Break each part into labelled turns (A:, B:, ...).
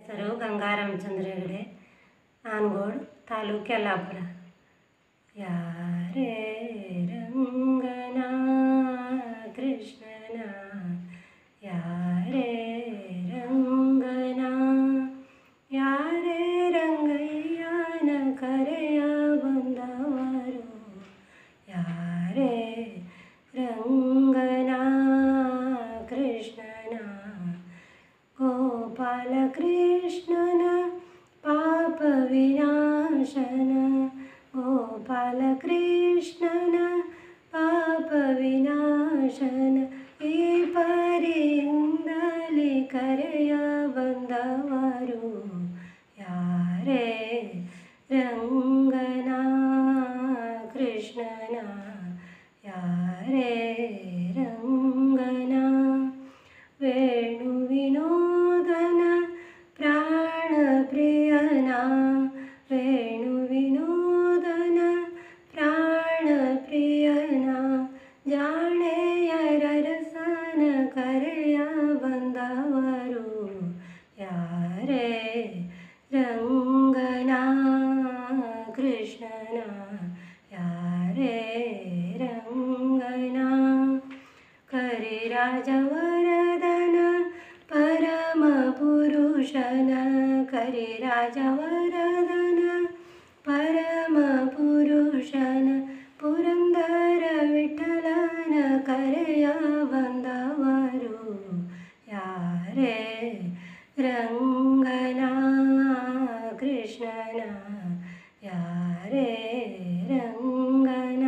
A: ಹೆಸರು ಗಂಗಾ ರಾಮಚಂದ್ರ ಹೆಗಡೆ, ಆನಗೋಡು, ತಾಲೂಕು ಯಲ್ಲಾಪುರ. ಯಾರೇ ರಂಗನ ಕೃಷ್ಣನ, ಯಾರೇ ರಂಗನ, ಯಾರೇ ರಂಗಯ್ಯನ ಕರೆಯ ಬಂದವರು, ಯಾರೇ ರಂಗನ ಕೃಷ್ಣನ, ಗೋಪಾಲ ಕೃಷ್ಣನ ಪಾಪ ವಿನಾಶನ, ಗೋಪಾಲ ಕೃಷ್ಣನ ಪಾಪ ವಿನಾಶನ, ಈ ಪರಿಯಿಂದಲೇ ಕರೆಯ ಬಂದವರು, ಯಾರೇ ರಂಗನ ಕೃಷ್ಣನ, ಯಾರೇ ರಂಗನ. ವೇಣು ವಿನೋದನ ಪ್ರಾಣ ಪ್ರಿಯನ, ವೇಣು ವಿನೋದನ ಪ್ರಾಣ ಪ್ರಿಯನ, ಜಾಣೆಯರ ರಸನ ಕರೆಯ ಬಂದವರು, ಯಾರೇ ರಂಗನ ಕೃಷ್ಣನ, ಯಾರೇ ರಂಗನ. ಕರಿರಾಜವರದನ ಪರಮ ಪುರುಷನ, ಕರಿರಾಜವರದನ ಪರಮ ಪುರುಷನ, ಪುರಂದರ ವಿಠಲನ ಕರೆಯ ಬಂದವರು, ಯಾರೇ ರಂಗನ ಕೃಷ್ಣನ, ಯಾರೇ ರಂಗನ,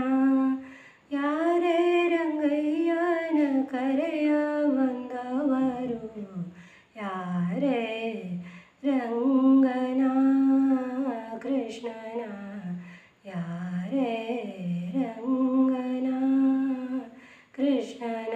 A: ಯಾರೇ ರಂಗಯ್ಯನ ಕರೆಯ ಬಂದವರು, ಯಾರೇ ರಂಗನ ಕೃಷ್ಣನ, ಯಾರೇ ರಂಗನ ಕೃಷ್ಣನ.